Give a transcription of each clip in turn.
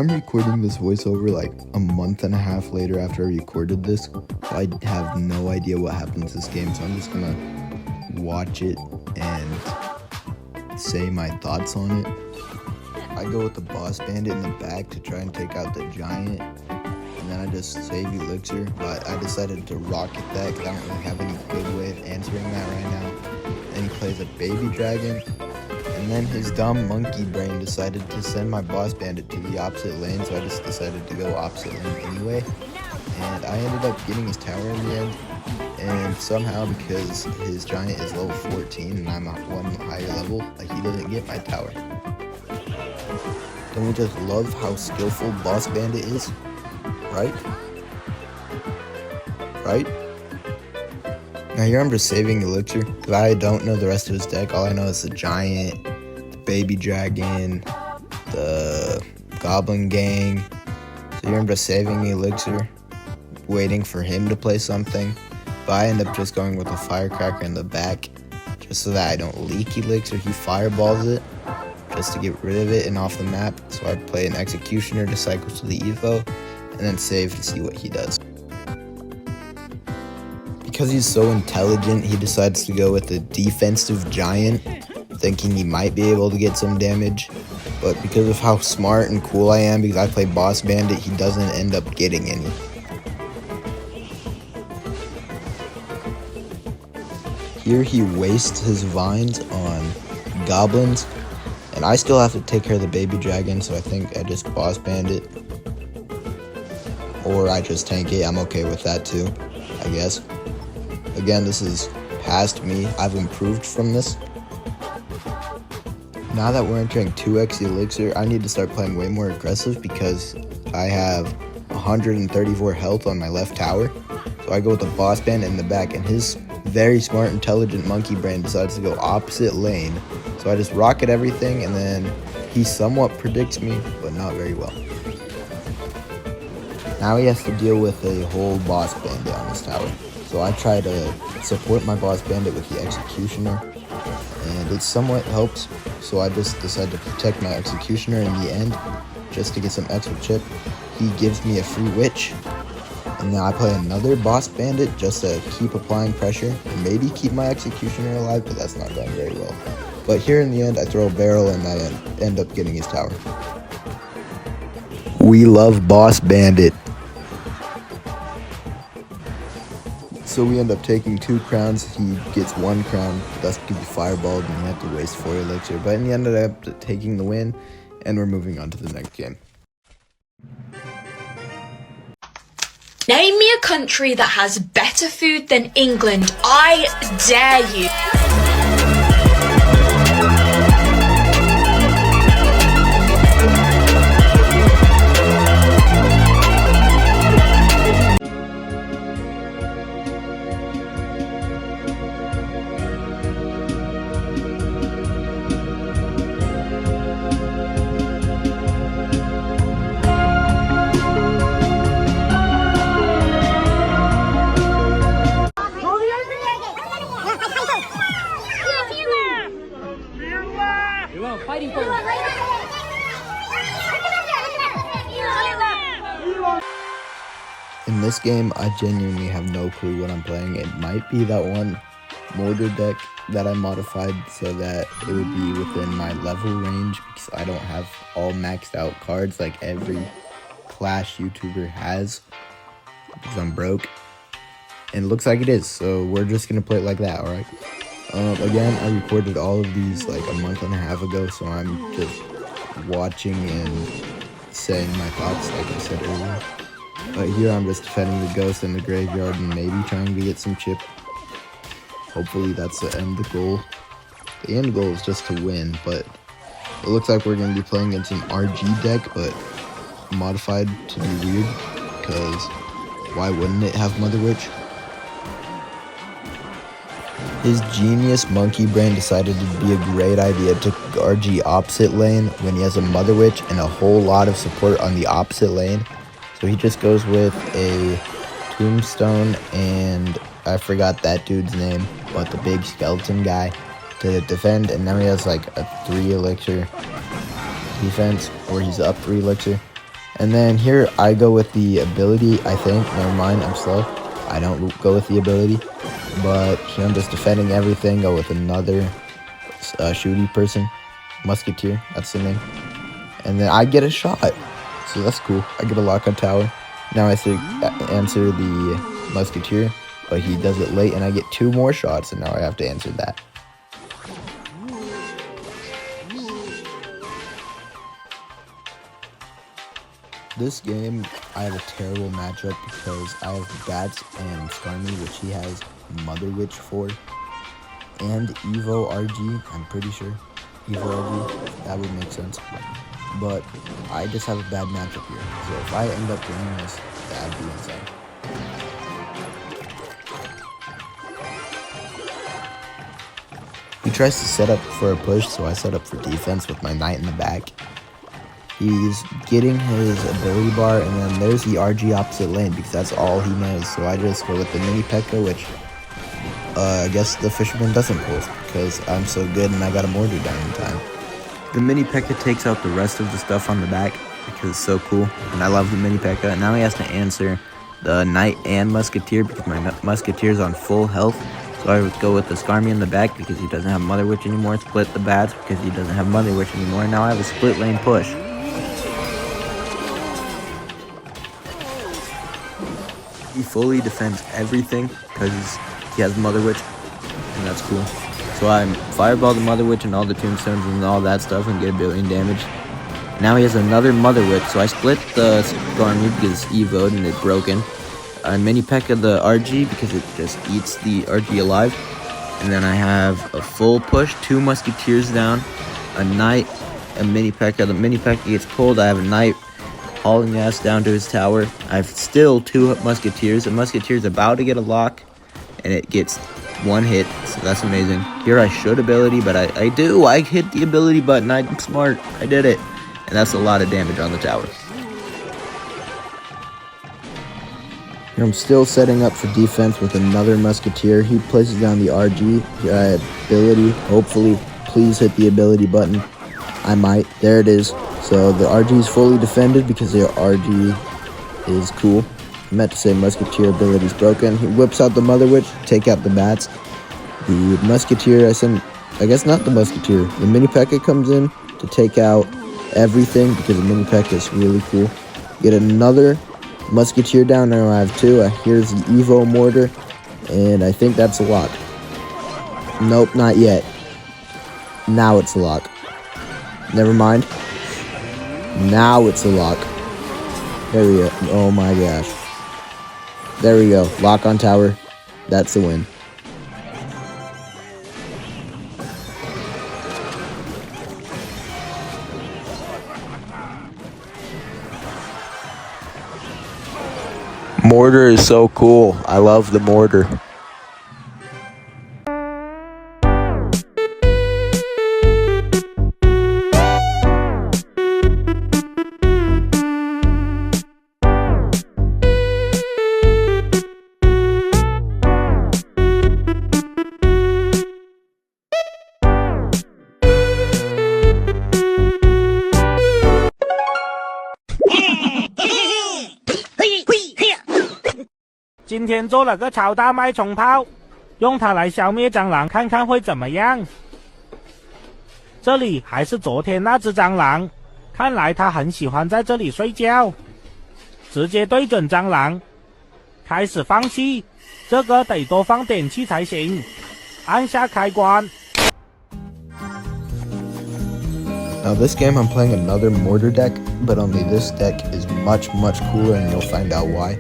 I'm recording this voiceover like a month and a half later after I recorded this, so I have no idea what happens this game, so I'm just gonna watch it and say my thoughs on it. I go with the boss bandit in the back to try and take out the giant, and then I just save elixir, but I decided to rocket that because I don't really have any good way of answering that right now. Then he plays a baby dragon. And then his dumb monkey brain decided to send my boss bandit to the opposite lane, so I just decided to go opposite lane anyway. And I ended up getting his tower in the end, and somehow because his giant is level 14 and I'm at one higher level, like he doesn't get my tower. Don't we just love how skillful boss bandit is? Right? Right? Now here I'm just saving elixir, because I don't know the rest of his deck. All I know is the giant, the baby dragon, the goblin gang. So here I'm just saving elixir, waiting for him to play something. But I end up just going with a firecracker in the back, just so that I don't leak elixir. He fireballs it, just to get rid of it and off the map. So I play an executioner to cycle to the evo, and then save to see what he does. Because he's so intelligent, he decides to go with a defensive giant, thinking he might be able to get some damage. But because of how smart and cool I am, because I play boss bandit, he doesn't end up getting any. Here he wastes his vines on goblins, and I still have to take care of the baby dragon, so I think I just boss bandit. Or I just tank it, I'm okay with that too, I guess. Again, this is past me. I've improved from this. Now that we're entering 2x elixir, I need to start playing way more aggressive because I have 134 health on my left tower. So I go with the boss band in the back, and his very smart, intelligent monkey brain decides to go opposite lane. So I just rocket everything, and then he somewhat predicts me, but not very well. Now he has to deal with a whole boss bandit on his tower. So I try to support my boss bandit with the executioner, and it somewhat helps. So I just decide to protect my executioner in the end, just to get some extra chip. He gives me a free witch, and now I play another boss bandit just to keep applying pressure and maybe keep my executioner alive, but that's not going very well. But here in the end, I throw a barrel and I end up getting his tower. We love boss bandit. So we end up taking 2 crowns, he gets 1 crown, thus because he fireballed and he had to waste 4 elixir. But in the end, I ended up taking the win, and we're moving on to the next game. Name me a country that has better food than England. I dare you. Fighting for In this game, I genuinely have no clue what I'm playing. It might be that one mortar deck that I modified so that it would be within my level range, because I don't have all maxed out cards like every Clash YouTuber has, because I'm broke. And it looks like it is, so we're just gonna play it like that, alright? Again, I recorded all of these like a month and a half ago, so I'm just watching and saying my thoughts like I said earlier. But here I'm just defending the ghost in the graveyard and maybe trying to get some chip. Hopefully that's the end goal. The end goal is just to win, but it looks like we're going to be playing against an RG deck, but modified to be weird, because why wouldn't it have Mother Witch? His genius monkey brain decided it'd be a great idea to RG opposite lane when he has a Mother Witch and a whole lot of support on the opposite lane. So he just goes with a Tombstone and I forgot that dude's name, but the big skeleton guy to defend, and now he has like a 3 elixir defense, or he's up 3 elixir. And then here I go with the ability, I think. Never mind, I'm slow. I don't go with the ability. But here I'm just defending everything. Go with another shooty person. Musketeer, that's the name. And then I get a shot. So that's cool. I get a lock on tower. Now I have to answer the Musketeer. But he does it late and I get 2 more shots. And now I have to answer that. This game, I have a terrible matchup because I have Bats and Skarmy, which he has Mother Witch for, and Evo RG, I'm pretty sure. Evo RG, that would make sense. But I just have a bad matchup here. So if I end up winning this, that'd be insane. He tries to set up for a push, so I set up for defense with my knight in the back. He's getting his ability bar, and then there's the RG opposite lane because that's all he knows. So I just go with the mini P.E.K.K.A, which I guess the fisherman doesn't pull because I'm so good and I got a mortar down in time. The mini P.E.K.K.A takes out the rest of the stuff on the back because it's so cool, and I love the mini P.E.K.K.A. Now he has to answer the knight and musketeer because my musketeer's on full health. So I would go with the Skarmy in the back because he doesn't have Mother Witch anymore. Split the Bats because he doesn't have Mother Witch anymore. Now I have a split lane push. He fully defends everything because he has Mother Witch, and that's cool. So I fireball the Mother Witch and all the tombstones and all that stuff and get 1 billion damage. Now he has another Mother Witch, so I split the Skarmy because it's Evo'd and it's broken. I mini P.E.K.K.A the RG because it just eats the RG alive. And then I have a full push, 2 musketeers down, a knight, a mini P.E.K.K.A. The mini P.E.K.K.A gets pulled. I have a knight hauling ass down to his tower. I have still 2 musketeers. The musketeer's about to get a lock, and it gets 1 hit, so that's amazing. Here I should ability, but I do. I hit the ability button. I'm smart. I did it. And that's a lot of damage on the tower. Here I'm still setting up for defense with another musketeer. He places down the RG. Here I have ability. Hopefully, please hit the ability button. I might. There it is. So the RG is fully defended because the RG is cool. I meant to say musketeer ability is broken. He whips out the Mother Witch, take out the Bats. The musketeer, I guess not the musketeer. The mini P.E.K.K.A comes in to take out everything because the mini P.E.K.K.A is really cool. Get another musketeer down. Now I have 2. Here's the Evo mortar, and I think that's a lock. Nope, not yet. Now it's a lock. Never mind. Now it's a lock. There we go. Oh my gosh. There we go. Lock on tower. That's the win. Mortar is so cool. I love the mortar.今天做了个超大脉冲炮，用它来消灭蟑螂，看看会怎么样。这里还是昨天那只蟑螂，看来它很喜欢在这里睡觉。直接对准蟑螂，开始放气，这个得多放点气才行。按下开关。Now this game I'm playing another mortar deck, but only this deck is much cooler, and you'll find out why.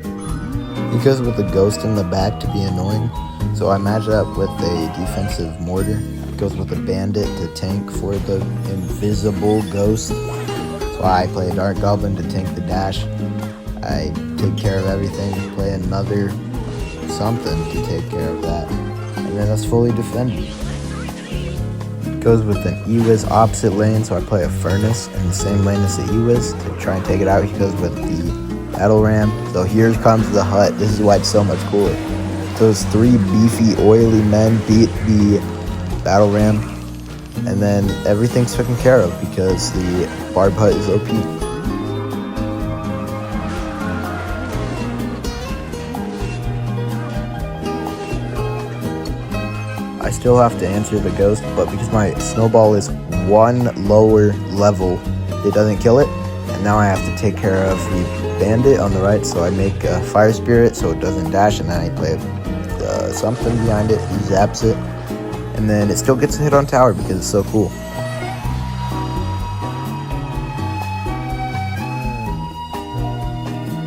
He goes with a ghost in the back to be annoying, so I match up with a defensive mortar. He goes with a bandit to tank for the invisible ghost. So I play a dark goblin to tank the dash. I take care of everything, play another something to take care of that, and then that's fully defended. Goes with an Ewiz opposite lane, so I play a furnace in the same lane as the Ewiz to try and take it out. He goes with the battle ram. So here comes the hut. This is why it's so much cooler. Those 3 beefy, oily men beat the battle ram, and then everything's taken care of because the barb hut is OP. I still have to answer the ghost, but because my snowball is one lower level, it doesn't kill it. And now I have to take care of the bandit on the right, so I make a fire spirit so it doesn't dash, and then I play something behind it. He zaps it, and then it still gets a hit on tower because it's so cool.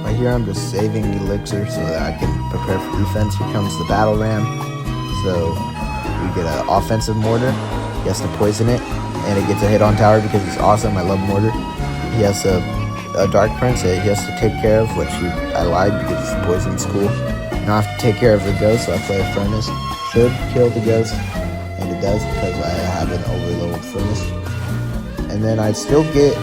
Right here I'm just saving elixir so that I can prepare for defense. Here comes the battle ram. So we get an offensive mortar. He has to poison it, and it gets a hit on tower because it's awesome. I love mortar. He has a dark prince that he has to take care of, which I lied because his poison's cool. Now I have to take care of the ghost, so I play a furnace. Should kill the ghost, and it does because I have an overloaded furnace. And then I still get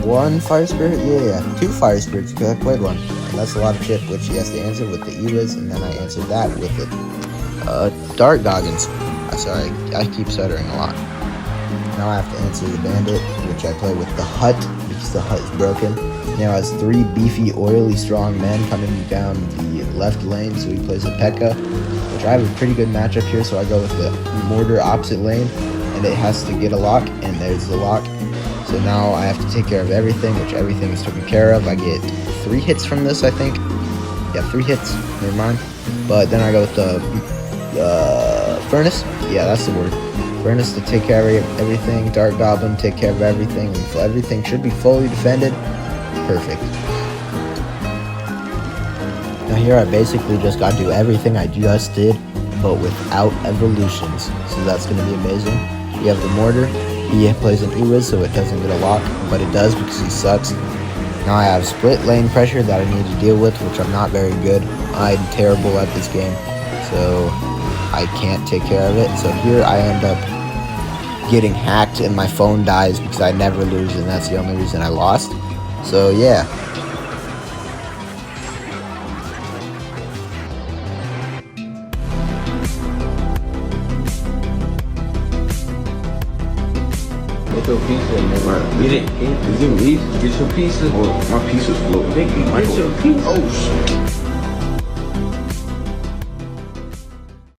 one fire spirit, yeah, 2 fire spirits because I played one. And that's a lot of chip, which he has to answer with the Ewiz, and then I answered that with the Dark Goggins. Sorry, I keep stuttering a lot. Now I have to answer the bandit, which I play with the hut because the hut is broken. Now has 3 beefy, oily, strong men coming down the left lane, so he plays a P.E.K.K.A, which I have a pretty good matchup here, so I go with the mortar opposite lane, and it has to get a lock, and there's the lock. So now I have to take care of everything, which everything is taken care of. I get 3 hits from this, I think. Yeah, 3 hits, never mind. But then I go with the furnace. Yeah, that's the word. Furnace to take care of everything. Dark Goblin take care of everything. And everything should be fully defended. Perfect. Now here I basically just got to do everything I just did, but without evolutions. So that's going to be amazing. You have the mortar. He plays an Ewiz, so it doesn't get a lock, but it does because he sucks. Now I have split lane pressure that I need to deal with, which I'm not very good. I'm terrible at this game, so I can't take care of it. So here I end up getting hacked and my phone dies because I never lose, and that's the only reason I lost. So yeah. Get your pizza in there. Get it. Is it me? Get your pizza. Oh, my pizza's floating. Get your pizza. Oh, shit.